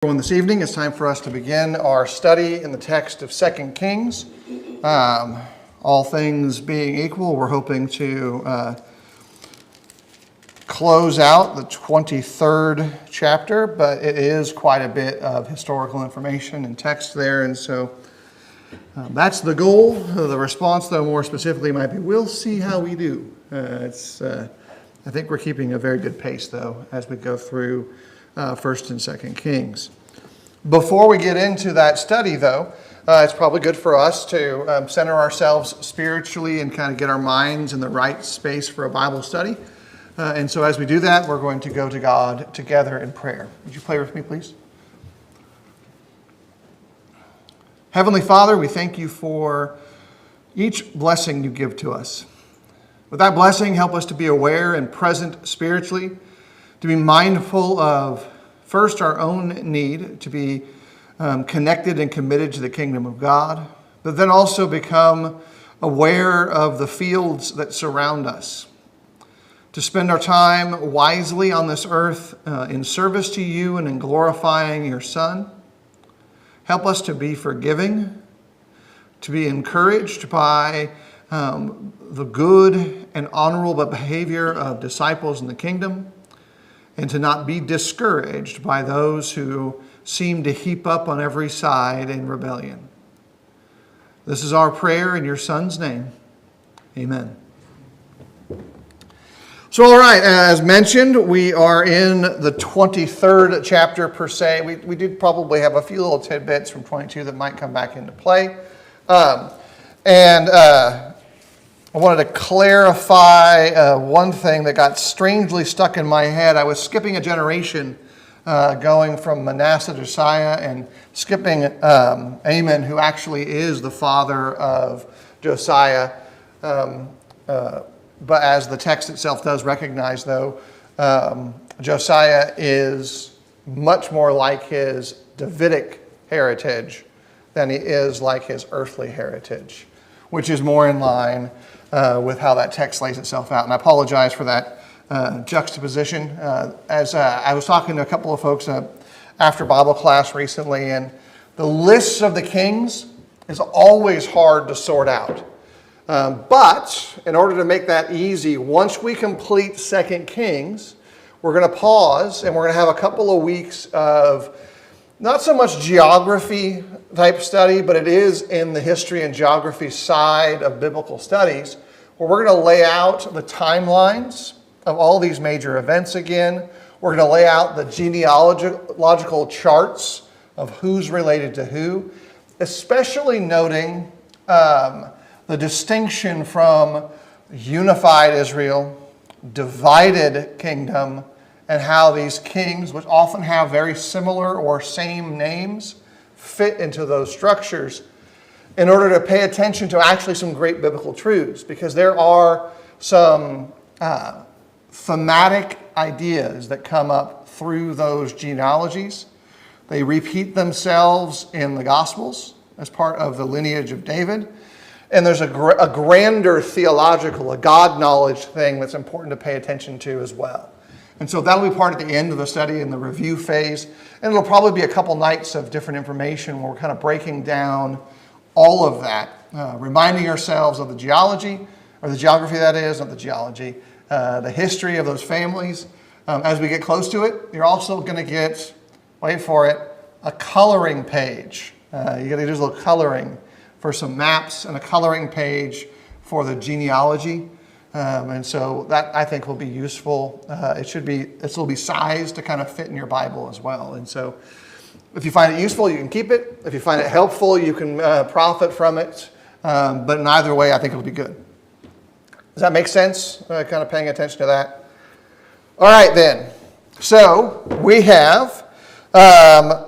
Everyone, this evening it's time for us to begin our study in the text of 2 Kings. All things being equal, we're hoping to close out the 23rd chapter, but it is quite a bit of historical information and text there, and so that's the goal. The response, though, more specifically might be, we'll see how we do. I think we're keeping a very good pace, though, as we go through 1st and 2nd Kings. Before we get into that study, though, it's probably good for us to center ourselves spiritually and kind of get our minds in the right space for a Bible study. And so as we do that, we're going to go to God together in prayer. Would you pray with me, please? Heavenly Father, we thank you for each blessing you give to us. With that blessing, help us to be aware and present spiritually, to be mindful of, first, our own need to be connected and committed to the kingdom of God, but then also become aware of the fields that surround us, to spend our time wisely on this earth in service to you and in glorifying your Son. Help us to be forgiving, to be encouraged by the good and honorable behavior of disciples in the kingdom, and to not be discouraged by those who seem to heap up on every side in rebellion. This is our prayer in your Son's name. Amen. So, all right, as mentioned, we are in the 23rd chapter per se. We did probably have a few little tidbits from 22 that might come back into play. I wanted to clarify one thing that got strangely stuck in my head. I was skipping a generation going from Manasseh to Josiah and skipping Amon, who actually is the father of Josiah. But as the text itself does recognize, though, Josiah is much more like his Davidic heritage than he is like his earthly heritage, which is more in line with how that text lays itself out. And I apologize for that juxtaposition. As I was talking to a couple of folks after Bible class recently, and the lists of the kings is always hard to sort out. But in order to make that easy, once we complete 2 Kings, we're going to pause and we're going to have a couple of weeks of not so much geography type study, but it is in the history and geography side of biblical studies, where we're going to lay out the timelines of all these major events again. We're going to lay out the genealogical charts of who's related to who, especially noting the distinction from unified Israel, divided kingdom, and how these kings, which often have very similar or same names, fit into those structures in order to pay attention to actually some great biblical truths, because there are some thematic ideas that come up through those genealogies. They repeat themselves in the Gospels as part of the lineage of David. And there's a grander theological, a God knowledge thing that's important to pay attention to as well. And so that'll be part at the end of the study in the review phase. And it'll probably be a couple nights of different information where we're kind of breaking down all of that, reminding ourselves of the geography that is, not the geology, the history of those families. As we get close to it, you're also going to get, wait for it, a coloring page. You got to do a little coloring for some maps and a coloring page for the genealogy. And so that, I think, will be useful. It will be sized to kind of fit in your Bible as well. And so if you find it useful, you can keep it. If you find it helpful, you can profit from it. But in either way, I think it'll be good. Does that make sense? Kind of paying attention to that? All right, then. So we have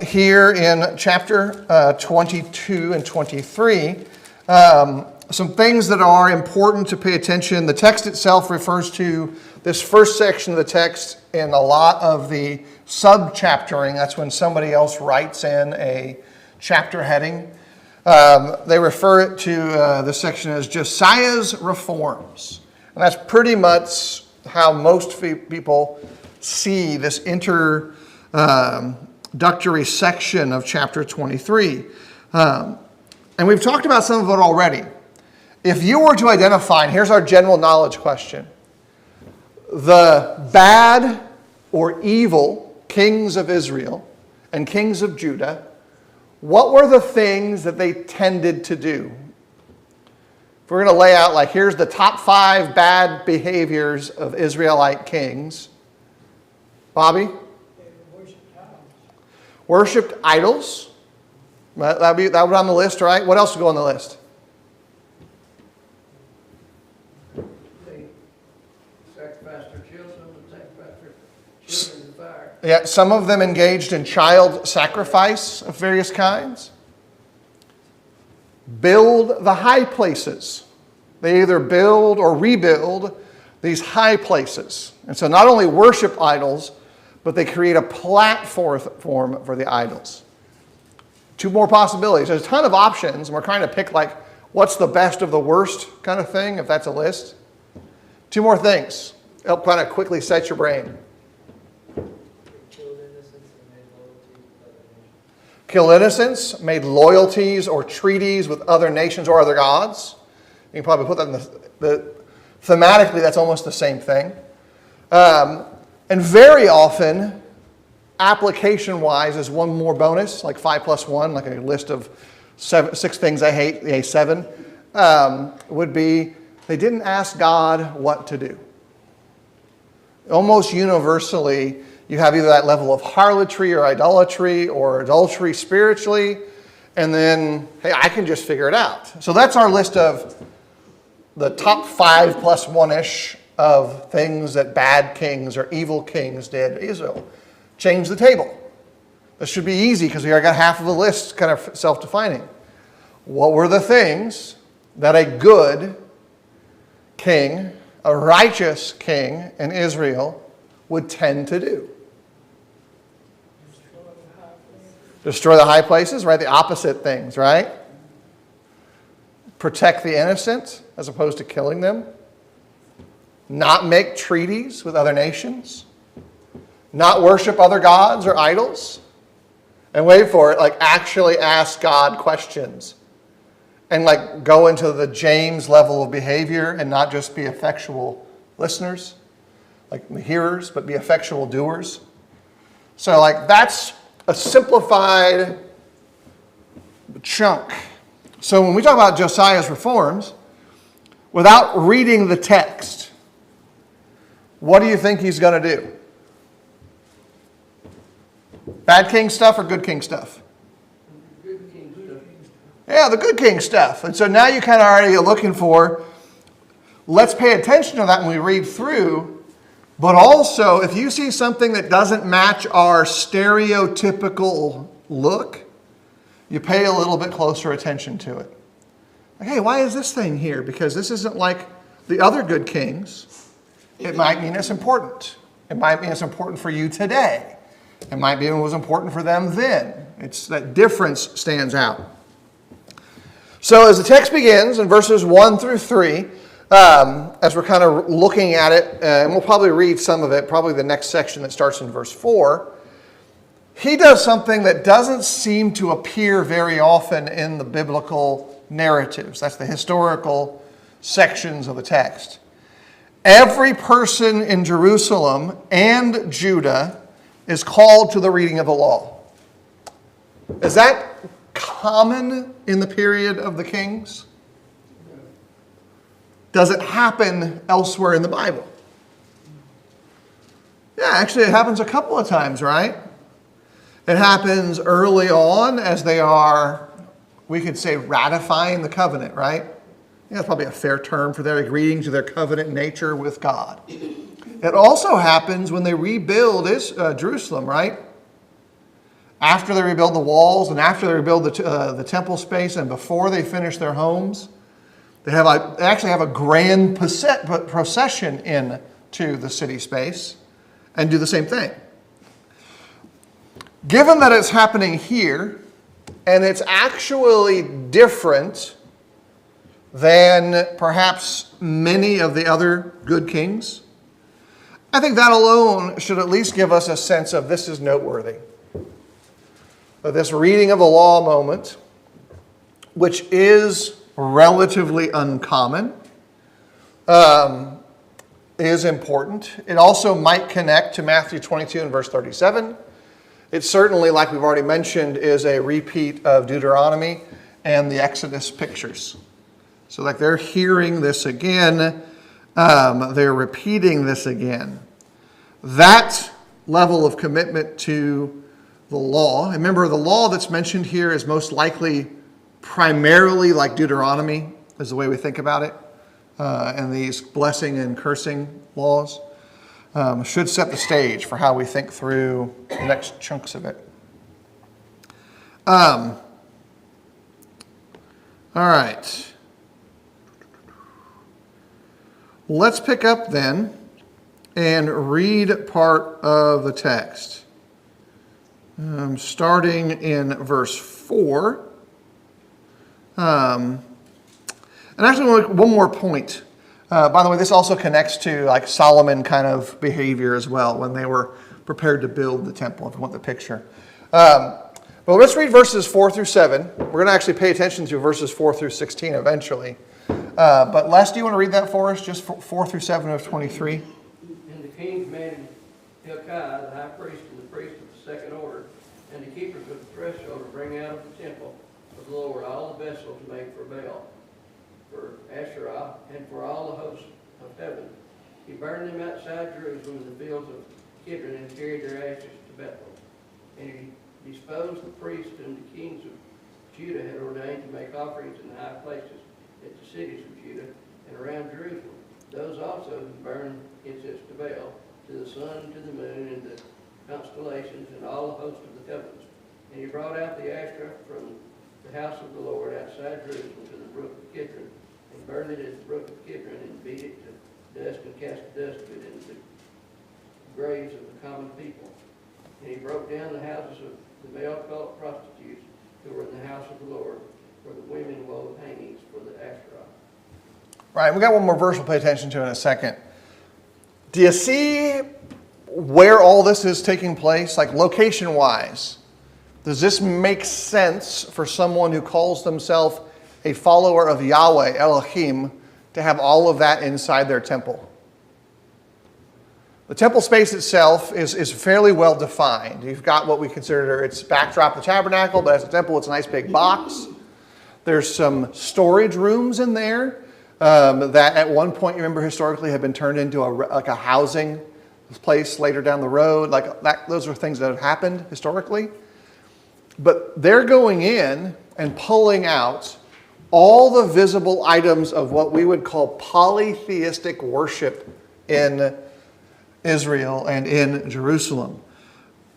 here in chapter 22 and 23, some things that are important to pay attention. The text itself refers to this first section of the text in a lot of the sub-chaptering. That's when somebody else writes in a chapter heading. They refer it to this section as Josiah's reforms. And that's pretty much how most people see this introductory section of chapter 23. And we've talked about some of it already. If you were to identify, and here's our general knowledge question, the bad or evil kings of Israel and kings of Judah, what were the things that they tended to do? If we're going to lay out, like, here's the top 5 bad behaviors of Israelite kings. Bobby? Worshipped idols. That would be on the list, right? What else would go on the list? They sacrificed their children and sacrificed their children in the fire. Yeah, some of them engaged in child sacrifice of various kinds. Build the high places. They either build or rebuild these high places. And so not only worship idols, but they create a platform for the idols. 2 more possibilities. There's a ton of options, and we're trying to pick, like, what's the best of the worst kind of thing, if that's a list. 2 more things. Help kind of quickly set your brain. Kill innocents, made loyalties or treaties with other nations or other gods. You can probably put that in thematically, that's almost the same thing. And very often, application-wise, is one more bonus, like 5 plus 1, like a list of 6 things I hate, 7, would be they didn't ask God what to do. Almost universally, you have either that level of harlotry or adultery spiritually, and then, hey, I can just figure it out. So that's our list of the top 5 plus 1-ish of things that bad kings or evil kings did to Israel. Change the table. This should be easy because we already got half of the list kind of self-defining. What were the things that a good king, a righteous king in Israel would tend to do? Destroy the high places, right? The opposite things, right? Protect the innocent as opposed to killing them. Not make treaties with other nations. Not worship other gods or idols. And wait for it, like actually ask God questions. And like go into the James level of behavior and not just be effectual listeners, like hearers, but be effectual doers. So like that's a simplified chunk. So when we talk about Josiah's reforms, without reading the text, what do you think he's going to do? Bad king stuff or good king stuff? Good king stuff. Yeah, the good king stuff. And so now you kind of already are looking for, let's pay attention to that when we read through. But also, if you see something that doesn't match our stereotypical look, you pay a little bit closer attention to it. Like, hey, why is this thing here? Because this isn't like the other good kings. It might mean it's important. It might mean it's important for you today. It might be it was important for them then. It's that difference stands out. So as the text begins in verses 1 through 3, as we're kind of looking at it, and we'll probably read some of it, probably the next section that starts in verse 4, he does something that doesn't seem to appear very often in the biblical narratives. That's the historical sections of the text. Every person in Jerusalem and Judah is called to the reading of the law. Is that common in the period of the kings? Does it happen elsewhere in the Bible? Yeah, actually it happens a couple of times, right? It happens early on as they are, we could say, ratifying the covenant, right? Yeah, that's probably a fair term for their agreeing to their covenant nature with God. It also happens when they rebuild Jerusalem, right? After they rebuild the walls and after they rebuild the temple space and before they finish their homes, they actually have a grand procession into the city space and do the same thing. Given that it's happening here and it's actually different than perhaps many of the other good kings, I think that alone should at least give us a sense of this is noteworthy. this reading of the law moment, which is relatively uncommon, is important. It also might connect to Matthew 22 and verse 37. It certainly, like we've already mentioned, is a repeat of Deuteronomy and the Exodus pictures. So like they're hearing this again, they're repeating this again. That level of commitment to the law, remember the law that's mentioned here is most likely primarily like Deuteronomy, is the way we think about it, and these blessing and cursing laws. Should set the stage for how we think through the next chunks of it. All right. Let's pick up then and read part of the text. Starting in verse 4. And actually, one more point. By the way, this also connects to like Solomon kind of behavior as well when they were prepared to build the temple, if you want the picture. But let's read verses 4 through 7. We're going to actually pay attention to verses 4 through 16 eventually. But Les, do you want to read that for us, just 4 through 7 of 23? And the king commanded Hilkiah, the high priest, and the priest of the second order, and the keepers of the threshold to bring out of the temple of the Lord all the vessels made for Baal, for Asherah, and for all the hosts of heaven. He burned them outside Jerusalem in the fields of Kidron and carried their ashes to Bethel. And he disposed the priests whom the kings of Judah had ordained to make offerings in the high places at the cities of Judah and around Jerusalem. Those also who burned incense to Baal, to the sun, to the moon, and the constellations, and all the hosts of the heavens. And he brought out the Asherah from the house of the Lord outside Jerusalem to the brook of Kidron, and burned it at the brook of Kidron, and beat it to dust, and cast the dust of it into the graves of the common people. And he broke down the houses of the male cult prostitutes who were in the house of the Lord, where the women wove hangings for the Asherah. Right, we got one more verse we'll pay attention to in a second. Do you see where all this is taking place? Like location-wise, does this make sense for someone who calls themselves a follower of Yahweh, Elohim, to have all of that inside their temple? The temple space itself is fairly well defined. You've got what we consider its backdrop, the tabernacle, but as a temple, it's a nice big box. There's some storage rooms in there that at one point, you remember historically, had been turned into a housing place later down the road. Like that, those are things that have happened historically. But they're going in and pulling out all the visible items of what we would call polytheistic worship in Israel and in Jerusalem.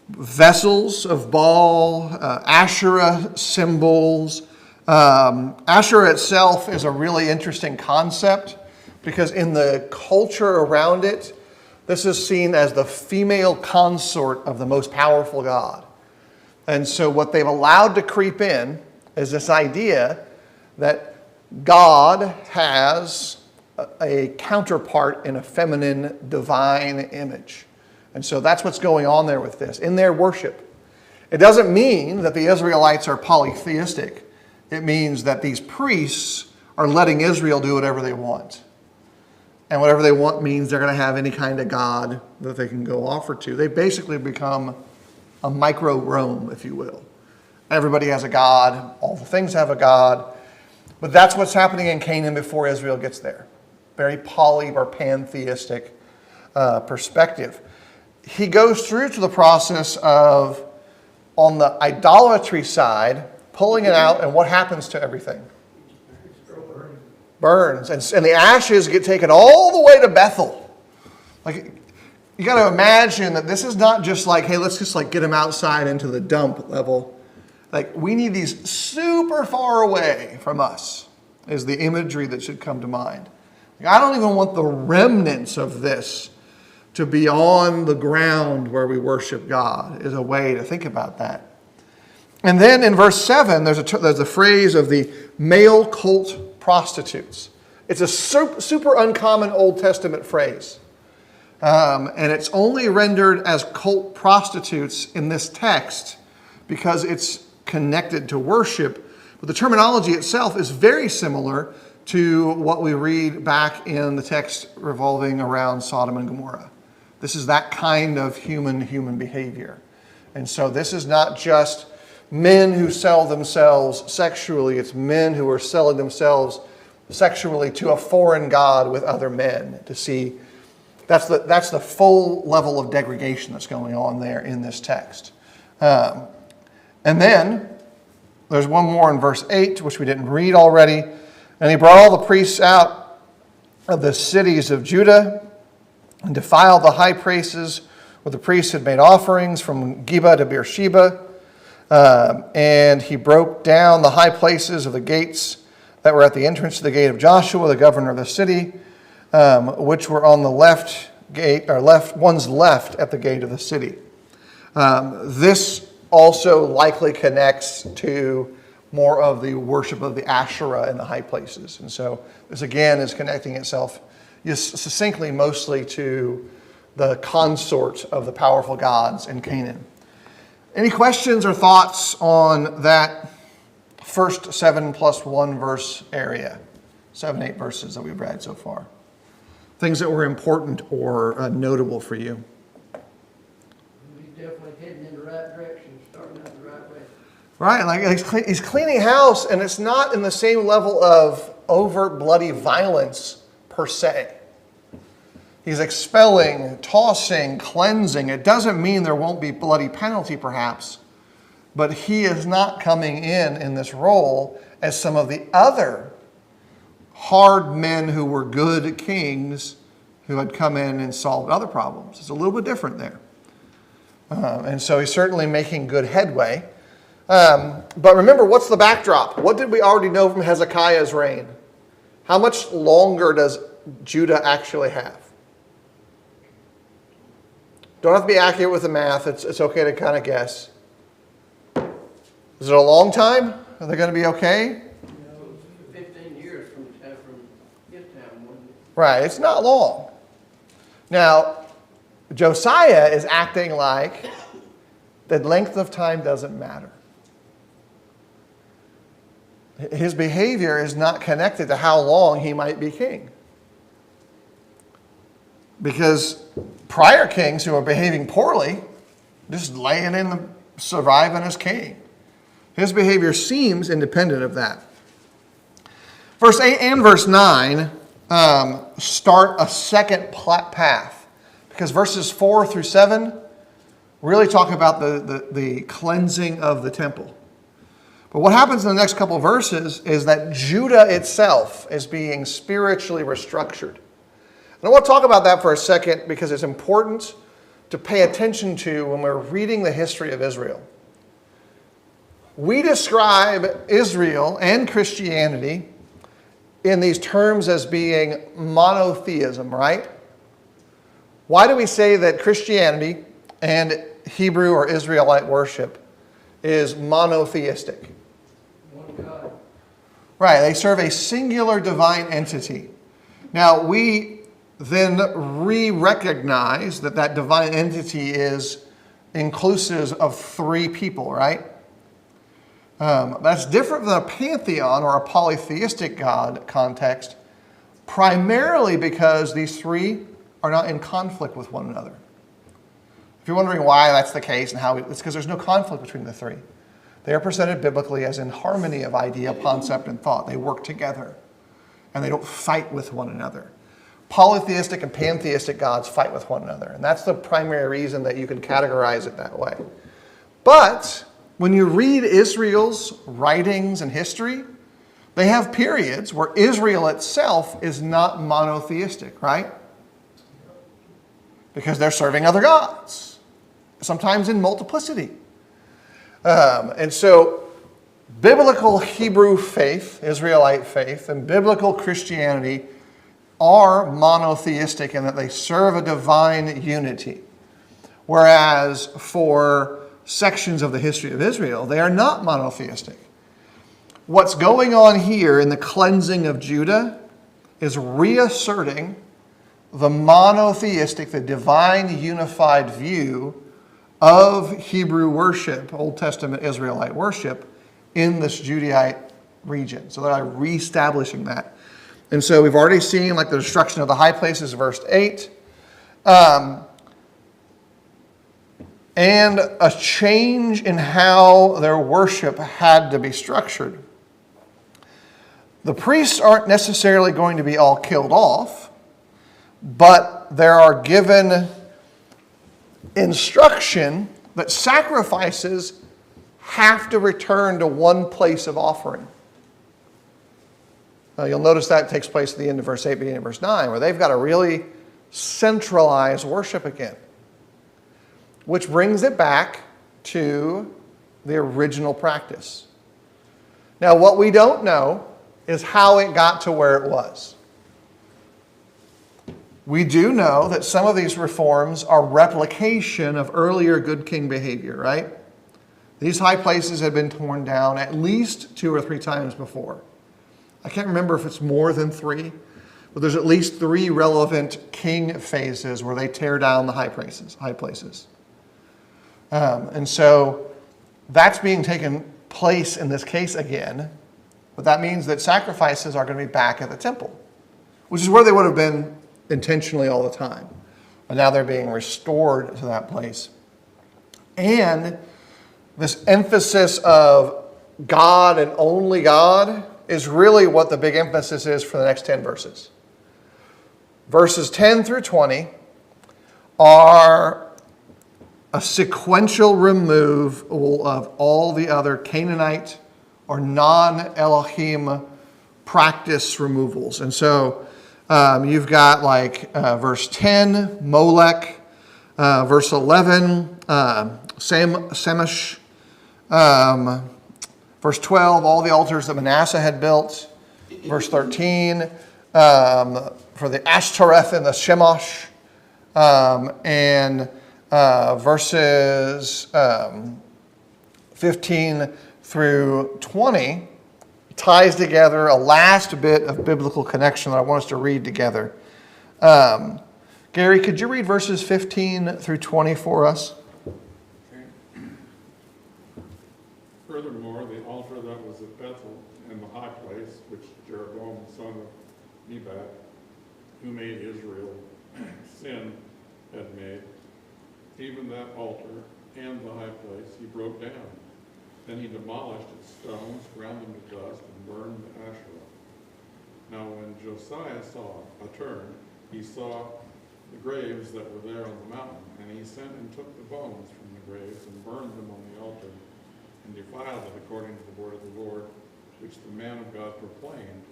Vessels of Baal, Asherah symbols. Asherah itself is a really interesting concept because in the culture around it, this is seen as the female consort of the most powerful god. And so what they've allowed to creep in is this idea that God has a counterpart in a feminine, divine image. And so that's what's going on there with this, in their worship. It doesn't mean that the Israelites are polytheistic. It means that these priests are letting Israel do whatever they want. And whatever they want means they're going to have any kind of god that they can go offer to. They basically become a micro-Rome, if you will. Everybody has a god. All the things have a god. But that's what's happening in Canaan before Israel gets there. Very poly or pantheistic perspective. He goes through to the process of, on the idolatry side, pulling it out, and what happens to everything? Burns. And the ashes get taken all the way to Bethel. Like, you got to imagine that this is not just like, hey, let's just like get them outside into the dump level. Like, we need these super far away from us, is the imagery that should come to mind. Like, I don't even want the remnants of this to be on the ground where we worship God, is a way to think about that. And then in verse 7, there's a phrase of the male cult prostitutes. It's a super uncommon Old Testament phrase. And it's only rendered as cult prostitutes in this text because it's connected to worship. But the terminology itself is very similar to what we read back in the text revolving around Sodom and Gomorrah. This is that kind of human behavior. And so this is not just men who sell themselves sexually. It's men who are selling themselves sexually to a foreign god with other men. To see, that's the full level of degradation that's going on there in this text. And then there's one more in verse 8, which we didn't read already. And he brought all the priests out of the cities of Judah and defiled the high places where the priests had made offerings from Geba to Beersheba. And he broke down the high places of the gates that were at the entrance to the gate of Joshua, the governor of the city, which were on the left gate, or one's left at the gate of the city. This also likely connects to more of the worship of the Asherah in the high places. And so this again is connecting itself succinctly mostly to the consort of the powerful gods in Canaan. Any questions or thoughts on that first 7 plus 1 verse area? 7, 8 verses that we've read so far. Things that were important or notable for you. He's definitely heading in the right direction, starting out the right way. Right, like he's cleaning house, and it's not in the same level of overt bloody violence per se. He's expelling, tossing, cleansing. It doesn't mean there won't be bloody penalty, perhaps, but he is not coming in this role as some of the other hard men who were good kings who had come in and solved other problems. It's a little bit different there. And so he's certainly making good headway. But remember, what's the backdrop? What did we already know from Hezekiah's reign? How much longer does Judah actually have? Don't have to be accurate with the math. It's okay to kind of guess. Is it a long time? Are they going to be okay? 15 years from his time, wasn't it? Right, it's not long. Now, Josiah is acting like the length of time doesn't matter. His behavior is not connected to how long he might be king. Because prior kings who are behaving poorly, just laying in the surviving as king. His behavior seems independent of that. Verse 8 and verse 9 start a second path. Because verses 4 through 7 really talk about the cleansing of the temple. But what happens in the next couple of verses is that Judah itself is being spiritually restructured. And I want to talk about that for a second because it's important to pay attention to when we're reading the history of Israel. We describe Israel and Christianity in these terms as being monotheism, right? Why do we say that Christianity and Hebrew or Israelite worship is monotheistic? One God. Right, they serve a singular divine entity. Now, we then recognize that divine entity is inclusive of 3 people, right? That's different than a pantheon or a polytheistic God context, primarily because these 3 are not in conflict with one another. If you're wondering why that's the case and how, it's because there's no conflict between the 3. They are presented biblically as in harmony of idea, concept, and thought. They work together, and they don't fight with one another. Polytheistic and pantheistic gods fight with one another, and that's the primary reason that you can categorize it that way. But when you read Israel's writings and history, they have periods where Israel itself is not monotheistic, right? Because they're serving other gods, sometimes in multiplicity. And so biblical Hebrew faith, Israelite faith, and biblical Christianity are monotheistic in that they serve a divine unity. Whereas for sections of the history of Israel, they are not monotheistic. What's going on here in the cleansing of Judah is reasserting the monotheistic, the divine unified view of Hebrew worship, Old Testament Israelite worship, in this Judahite region. So they're reestablishing that. And so we've already seen like the destruction of the high places, verse 8. And a change in how their worship had to be structured. The priests aren't necessarily going to be all killed off, but there are given instruction that sacrifices have to return to one place of offering. Now, you'll notice that takes place at the end of verse 8, beginning of verse 9, where they've got to really centralize worship again, which brings it back to the original practice. Now, what we don't know is how it got to where it was. We do know that some of these reforms are replication of earlier good king behavior, right? These high places had been torn down at least 2 or 3 times before. I can't remember if it's more than 3, but there's at least 3 relevant king phases where they tear down the high places. And so that's being taken place in this case again, but that means that sacrifices are going to be back at the temple, which is where they would have been intentionally all the time. But now they're being restored to that place. And this emphasis of God and only God is really what the big emphasis is for the next 10 verses. Verses 10 through 20 are a sequential removal of all the other Canaanite or non-Elohim practice removals. And so you've got like verse 10, Molech, verse 11, Semish, verse 12, all the altars that Manasseh had built. Verse 13, for the Ashtoreth and the Shemosh. And verses 15 through 20 ties together a last bit of biblical connection that I want us to read together. Gary, could you read verses 15 through 20 for us? Furthermore, the altar that was at Bethel in the high place, which Jeroboam son of Nebat, who made Israel sin, had made, even that altar and the high place he broke down. Then he demolished its stones, ground them to dust, and burned the Asherah. Now when Josiah he saw the graves that were there on the mountain, and he sent and took the bones from the graves and burned them on the altar, and defiled it according to the word of the Lord, which the man of God proclaimed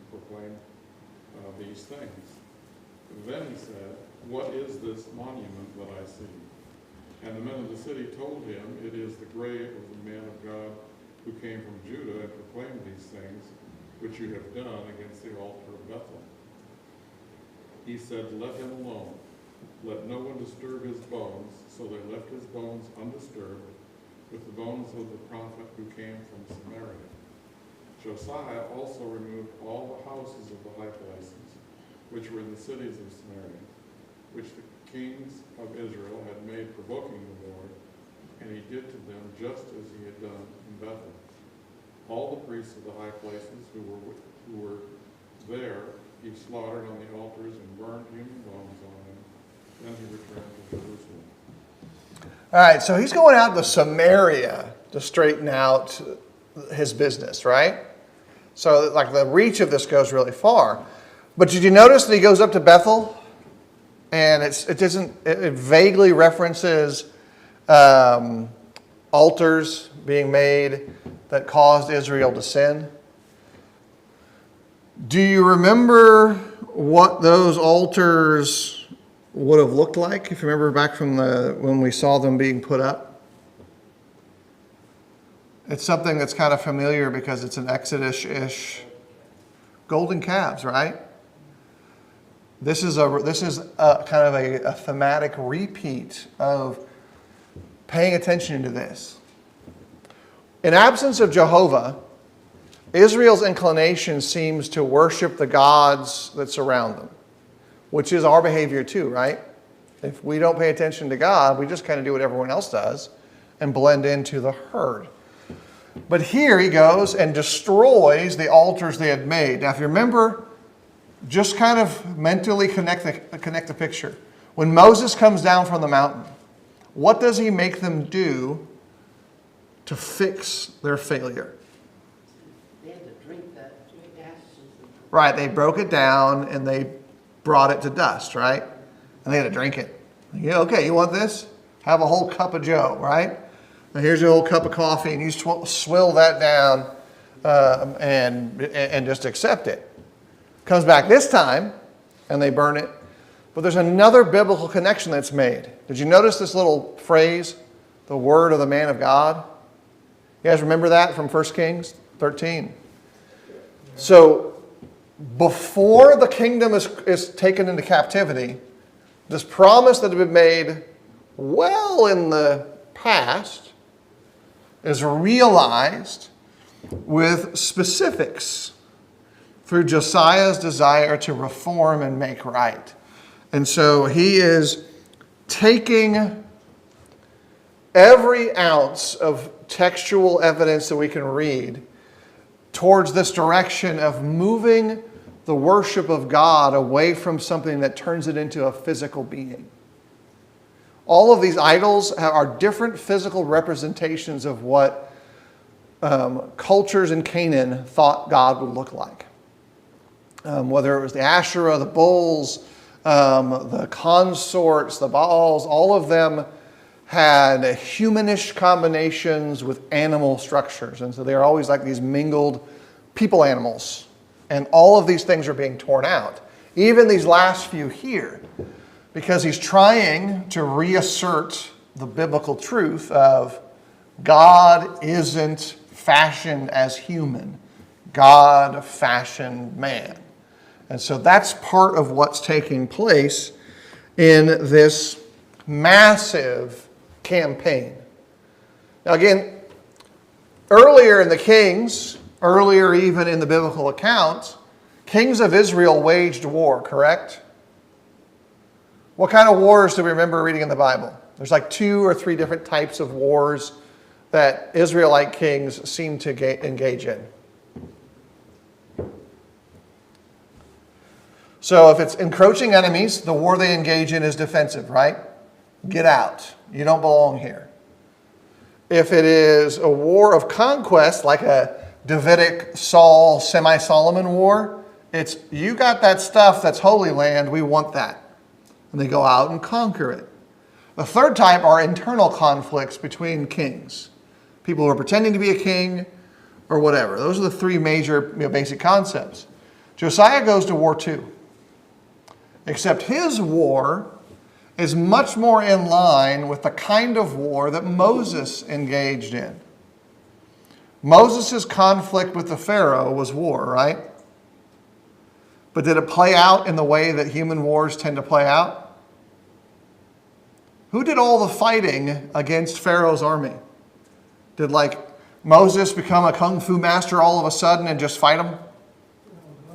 these things. And then he said, "What is this monument that I see?" And the men of the city told him, "It is the grave of the man of God who came from Judah and proclaimed these things, which you have done against the altar of Bethel." He said, "Let him alone. Let no one disturb his bones." So they left his bones undisturbed, with the bones of the prophet who came from Samaria. Josiah also removed all the houses of the high places, which were in the cities of Samaria, which the kings of Israel had made provoking the Lord, and he did to them just as he had done in Bethel. All the priests of the high places who were there he slaughtered on the altars and burned human bones on them. Then he returned to Jerusalem. All right, so he's going out to Samaria to straighten out his business, right? So like the reach of this goes really far. But did you notice that he goes up to Bethel? And it vaguely references altars being made that caused Israel to sin. Do you remember what those altars would have looked like, if you remember back from when we saw them being put up? It's something that's kind of familiar because it's an Exodus-ish. Golden calves, right? This is a kind of a thematic repeat of paying attention to this. In absence of Jehovah, Israel's inclination seems to worship the gods that surround them, which is our behavior too, right? If we don't pay attention to God, we just kind of do what everyone else does and blend into the herd. But here he goes and destroys the altars they had made. Now, if you remember, just kind of mentally connect the picture. When Moses comes down from the mountain, what does he make them do to fix their failure? They had to drink that ashes. Right, they broke it down and they brought it to dust, right? And they had to drink it. Yeah, okay, you want this? Have a whole cup of Joe, right? Now here's your whole cup of coffee, and you swill that down and just accept it. Comes back this time, and they burn it. But there's another biblical connection that's made. Did you notice this little phrase, the word of the man of God? You guys remember that from 1 Kings 13? So before the kingdom is taken into captivity, this promise that had been made well in the past is realized with specifics through Josiah's desire to reform and make right. And so he is taking every ounce of textual evidence that we can read towards this direction of moving the worship of God away from something that turns it into a physical being. All of these idols are different physical representations of what cultures in Canaan thought God would look like. Whether it was the Asherah, the bulls, the consorts, the Baals, all of them had humanish combinations with animal structures. And so they're always like these mingled people animals. And all of these things are being torn out. Even these last few here. Because he's trying to reassert the biblical truth of God isn't fashioned as human. God fashioned man. And so that's part of what's taking place in this massive campaign. Now again, earlier in the Kings, earlier even in the biblical accounts, kings of Israel waged war, correct? What kind of wars do we remember reading in the Bible? There's like 2 or 3 different types of wars that Israelite kings seem to engage in. So if it's encroaching enemies, the war they engage in is defensive, right? Get out. You don't belong here. If it is a war of conquest, like a Davidic Saul semi-Solomon war, it's you got that stuff that's Holy Land, we want that. And they go out and conquer it. The third type are internal conflicts between kings. People who are pretending to be a king or whatever. Those are the 3 major basic concepts. Josiah goes to war too. Except his war is much more in line with the kind of war that Moses engaged in. Moses' conflict with the Pharaoh was war, right? But did it play out in the way that human wars tend to play out? Who did all the fighting against Pharaoh's army? Did Moses become a kung fu master all of a sudden and just fight him?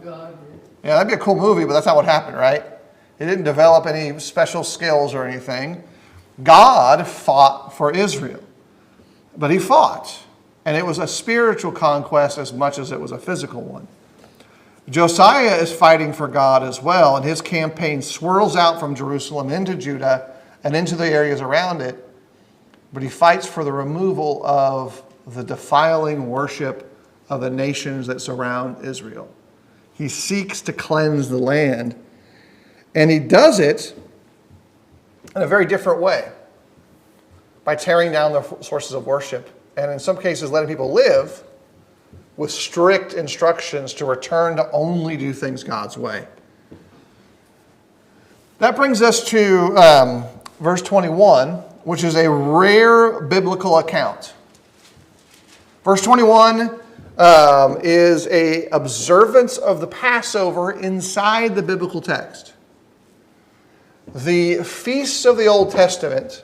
God did. Yeah, that'd be a cool movie, but that's not what happened, right? He didn't develop any special skills or anything. God fought for Israel. But he fought. And it was a spiritual conquest as much as it was a physical one. Josiah is fighting for God as well, and his campaign swirls out from Jerusalem into Judah and into the areas around it. But he fights for the removal of the defiling worship of the nations that surround Israel. He seeks to cleanse the land. And he does it in a very different way. By tearing down the sources of worship. And in some cases letting people live with strict instructions to return to only do things God's way. That brings us to verse 21, which is a rare biblical account. Verse 21 is an observance of the Passover inside the biblical text. The feasts of the Old Testament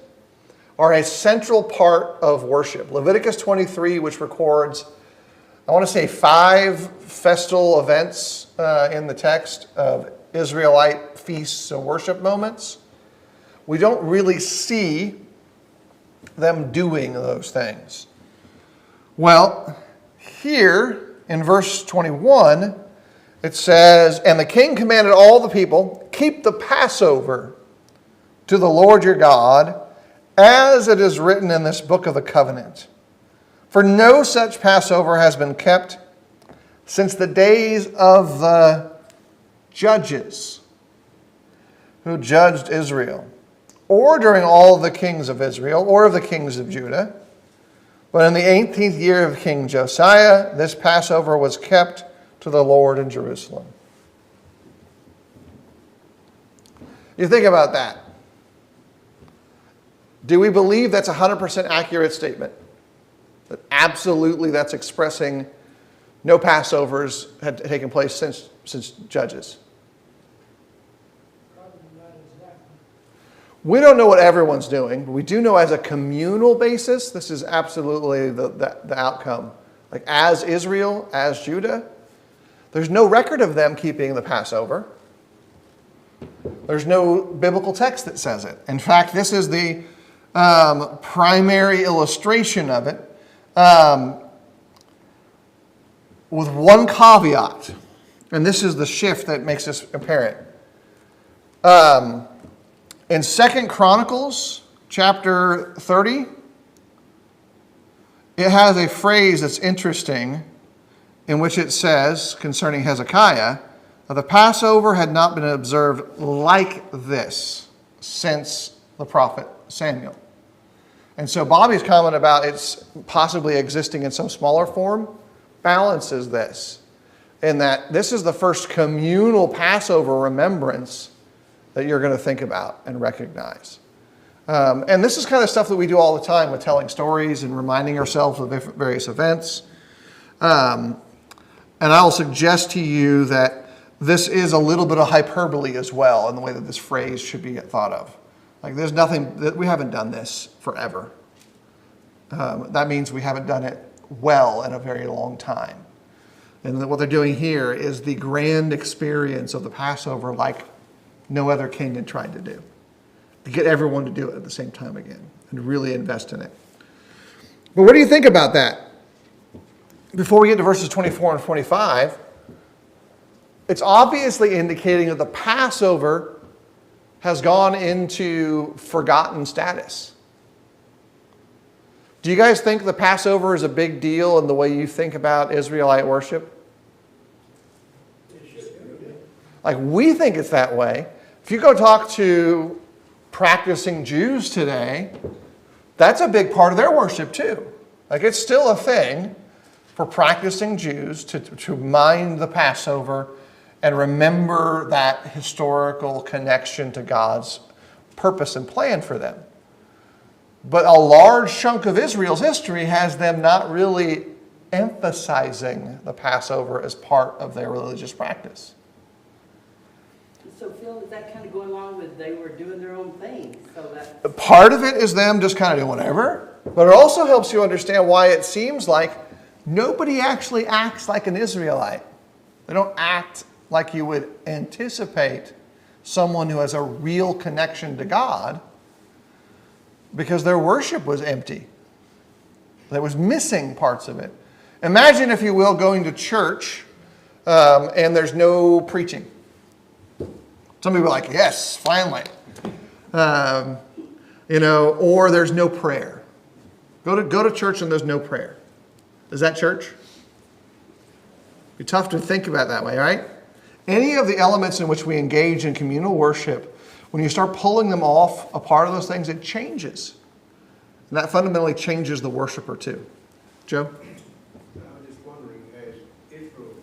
are a central part of worship. Leviticus 23, which records, I want to say 5 festal events in the text of Israelite feasts and worship moments. we don't really see them doing those things. Well, here in verse 21, it says, "And the king commanded all the people, keep the Passover to the Lord your God, as it is written in this book of the covenant. For no such Passover has been kept since the days of the judges who judged Israel, or during all the kings of Israel, or of the kings of Judah. But in the 18th year of King Josiah, this Passover was kept to the Lord in Jerusalem." You think about that. Do we believe that's a 100% accurate statement? That absolutely that's expressing no Passovers had taken place since Judges? We don't know what everyone's doing, but we do know as a communal basis, this is absolutely the outcome. Like as Israel, as Judah, there's no record of them keeping the Passover. There's no biblical text that says it. In fact, this is the primary illustration of it, with one caveat. And this is the shift that makes this apparent. In 2 Chronicles chapter 30, it has a phrase that's interesting in which it says concerning Hezekiah, the Passover had not been observed like this since the prophet Samuel. And so Bobby's comment about it's possibly existing in some smaller form balances this, in that this is the first communal Passover remembrance that you're going to think about and recognize. And this is kind of stuff that we do all the time with telling stories and reminding ourselves of various events. And I'll suggest to you that this is a little bit of hyperbole as well in the way that this phrase should be thought of. Like there's nothing, that we haven't done this forever. That means we haven't done it well in a very long time. And what they're doing here is the grand experience of the Passover like no other king had tried to do. To get everyone to do it at the same time again and really invest in it. But what do you think about that? Before we get to verses 24 and 25, it's obviously indicating that the Passover has gone into forgotten status. Do you guys think the Passover is a big deal in the way you think about Israelite worship? Like we think it's that way. If you go talk to practicing Jews today, that's a big part of their worship too. Like it's still a thing for practicing Jews to mind the Passover and remember that historical connection to God's purpose and plan for them. But a large chunk of Israel's history has them not really emphasizing the Passover as part of their religious practice. So Phil, is that kind of going along with they were doing their own thing? So that Part of it is them just kind of doing whatever, but it also helps you understand why it seems like nobody actually acts like an Israelite. They don't act like you would anticipate someone who has a real connection to God, because their worship was empty. There was missing parts of it. Imagine, if you will, going to church and there's no preaching. Some people are like, yes, finally. Or there's no prayer. Go to church and there's no prayer. Is that church? It'd be tough to think about that way, right? Any of the elements in which we engage in communal worship, when you start pulling them off a part of those things, it changes. And that fundamentally changes the worshiper too. Joe? I was just wondering, as Israel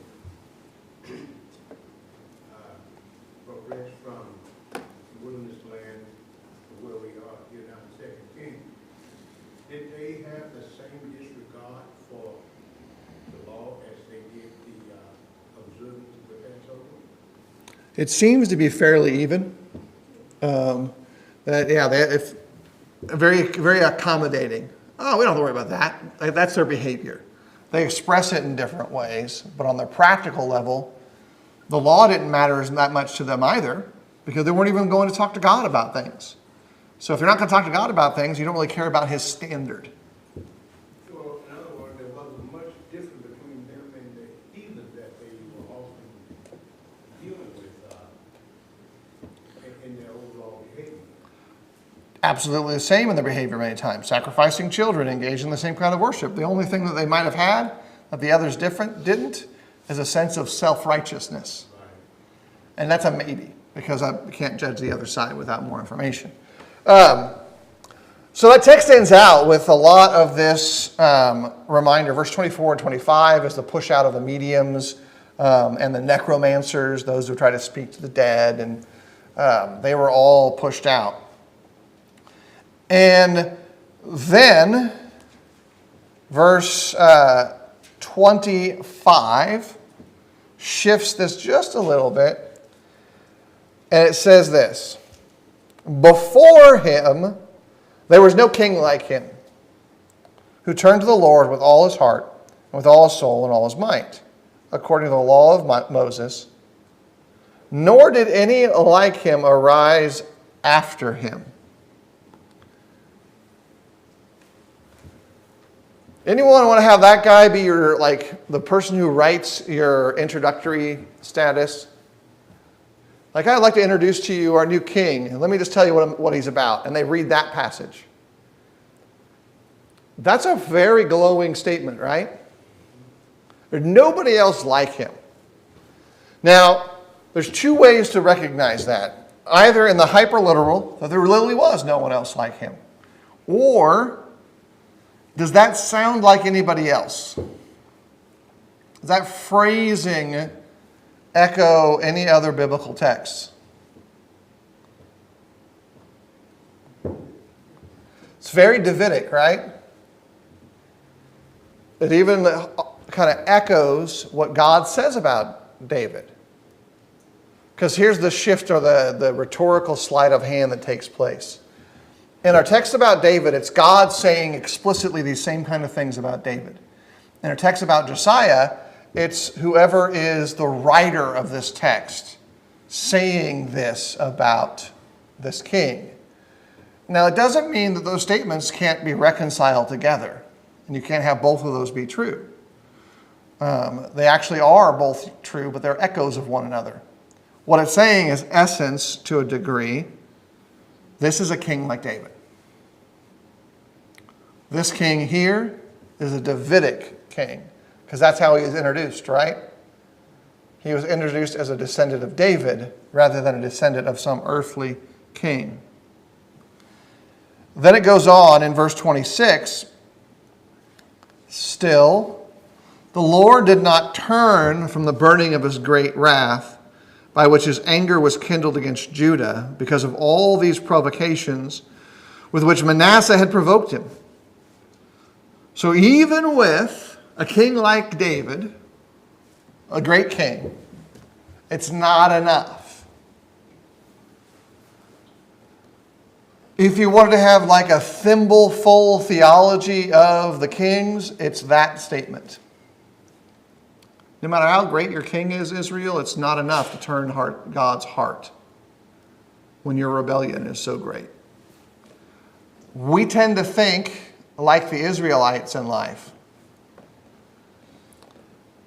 progressed from the wilderness land to where we are here now in 2 Kings, did they have the same disregard for the law as they did the observance of the Passover? It seems to be fairly even. If very, very accommodating. Oh, we don't have to worry about that. Like, that's their behavior. They express it in different ways, but on their practical level, the law didn't matter that much to them either, because they weren't even going to talk to God about things. So if you're not going to talk to God about things, you don't really care about his standard. So in other words, there wasn't much difference between them and the heathen that they were often dealing with in their overall behavior. Absolutely the same in their behavior many times. Sacrificing children, engaged in the same kind of worship. The only thing that they might have had that the others didn't is a sense of self-righteousness. Right. And that's a maybe, because I can't judge the other side without more information. So that text ends out with a lot of this reminder. Verse 24 and 25 is the push out of the mediums and the necromancers, those who try to speak to the dead, and they were all pushed out. And then, verse 25 shifts this just a little bit, and it says this: before him there was no king like him, who turned to the Lord with all his heart, and with all his soul, and all his might, according to the law of Moses. Nor did any like him arise after him. Anyone want to have that guy be your, like, the person who writes your introductory status? Like, I'd like to introduce to you our new king, and let me just tell you what he's about. And they read that passage. That's a very glowing statement, right? There's nobody else like him. Now, there's two ways to recognize that. Either in the hyperliteral, that there really was no one else like him. Or, does that sound like anybody else? Does that phrasing echo any other biblical texts? It's very Davidic, right? It even kind of echoes what God says about David. Because here's the shift or the rhetorical sleight of hand that takes place. In our text about David, it's God saying explicitly these same kind of things about David. In our text about Josiah, it's whoever is the writer of this text saying this about this king. Now, it doesn't mean that those statements can't be reconciled together, and you can't have both of those be true. They actually are both true, but they're echoes of one another. What it's saying is essence to a degree. This is a king like David. This king here is a Davidic king, because that's how he was introduced, right? He was introduced as a descendant of David rather than a descendant of some earthly king. Then it goes on in verse 26. Still, the Lord did not turn from the burning of his great wrath, by which his anger was kindled against Judah, because of all these provocations with which Manasseh had provoked him. So even with a king like David, a great king, it's not enough. If you wanted to have like a thimble-full theology of the kings, it's that statement. No matter how great your king is, Israel, it's not enough to turn God's heart when your rebellion is so great. We tend to think like the Israelites in life.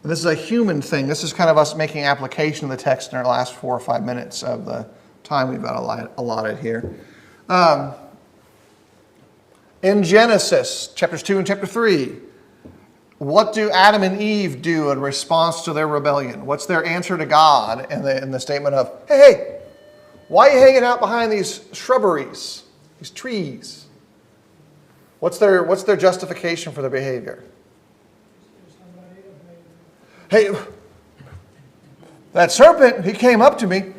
And this is a human thing. This is kind of us making application of the text in our last 4 or 5 minutes of the time we've got allotted here. In Genesis, chapters 2 and chapter 3, what do Adam and Eve do in response to their rebellion? What's their answer to God in the statement of, hey, why are you hanging out behind these shrubberies, these trees? What's their justification for their behavior? Hey, that serpent, he came up to me.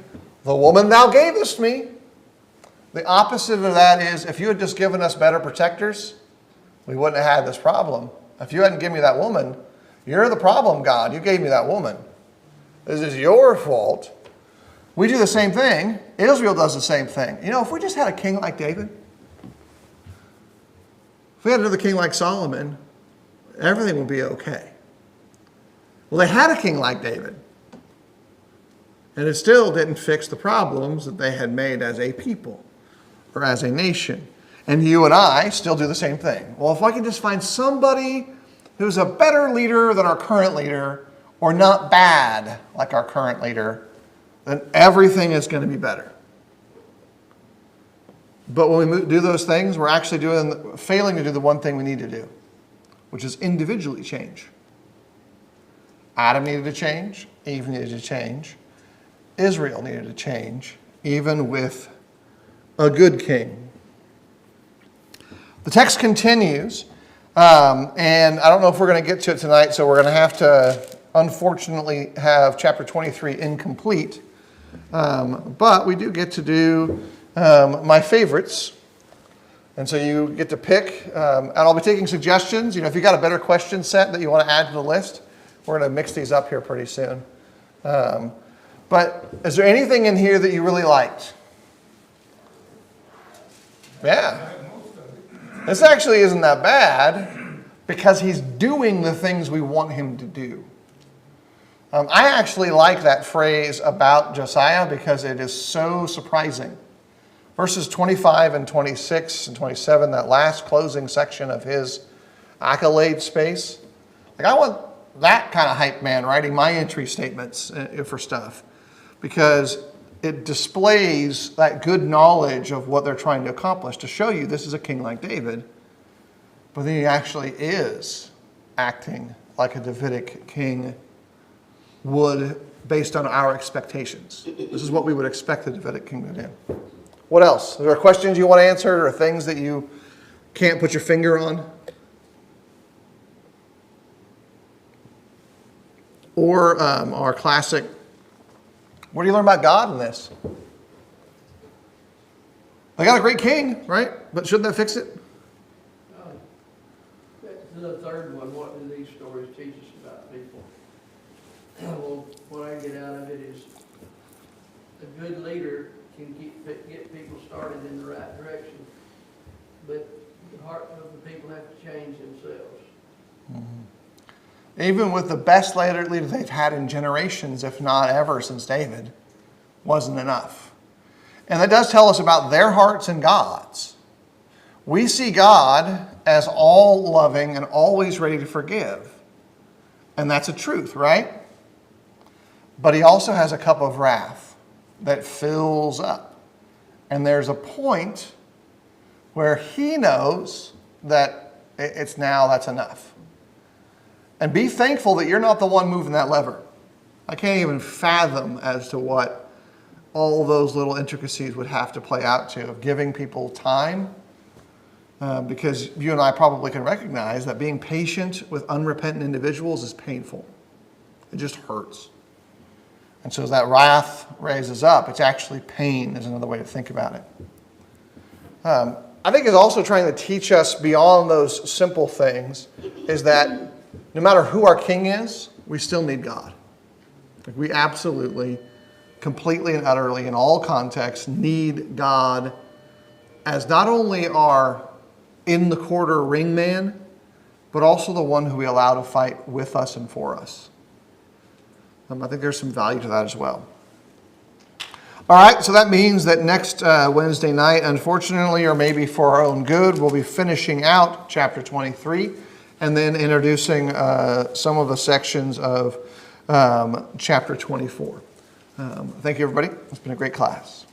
The woman thou gavest me. The opposite of that is, if you had just given us better protectors, we wouldn't have had this problem. If you hadn't given me that woman, you're the problem, God. You gave me that woman. This is your fault. We do the same thing. Israel does the same thing. You know, if we just had a king like David, if we had another king like Solomon, everything would be okay. Well, they had a king like David, and it still didn't fix the problems that they had made as a people. or as a nation. And you and I still do the same thing. Well, if I can just find somebody who's a better leader than our current leader, or not bad like our current leader, then everything is going to be better. But when we do those things, we're actually failing to do the one thing we need to do, which is individually change. Adam needed to change. Eve needed to change. Israel needed to change, even with a good king. The text continues, and I don't know if we're going to get to it tonight, so we're going to have to, unfortunately, have chapter 23 incomplete. But we do get to do my favorites. And so you get to pick, and I'll be taking suggestions. If you've got a better question set that you want to add to the list, we're going to mix these up here pretty soon. But is there anything in here that you really liked? Yeah. This actually isn't that bad because he's doing the things we want him to do. I actually like that phrase about Josiah because it is so surprising. Verses 25 and 26 and 27, that last closing section of his accolade space. I want that kind of hype man writing my entry statements for stuff because it displays that good knowledge of what they're trying to accomplish to show you this is a king like David, but then he actually is acting like a Davidic king would based on our expectations. This is what we would expect the Davidic king to do. What else? Are there questions you want to answer or things that you can't put your finger on? Or our classic, what do you learn about God in this? They got a great king, right? But shouldn't that fix it? The third one, what do these stories teach us about people? Well, what I get out of it is a good leader can get people started in the right direction, but the heart of the people have to change themselves. Mm-hmm. Even with the best leader they've had in generations, if not ever since David, wasn't enough. And that does tell us about their hearts and God's. We see God as all loving and always ready to forgive. And that's a truth, right? But he also has a cup of wrath that fills up. And there's a point where he knows that that's enough. And be thankful that you're not the one moving that lever. I can't even fathom as to what all those little intricacies would have to play out to of giving people time. Because you and I probably can recognize that being patient with unrepentant individuals is painful. It just hurts. And so as that wrath raises up, it's actually pain is another way to think about it. I think it's also trying to teach us beyond those simple things is that no matter who our king is, we still need God. We absolutely, completely and utterly in all contexts need God as not only our in the quarter ring man, but also the one who we allow to fight with us and for us. I think there's some value to that as well. All right, so that means that next Wednesday night, unfortunately, or maybe for our own good, we'll be finishing out chapter 23 and then introducing some of the sections of chapter 24. Thank you, everybody. It's been a great class.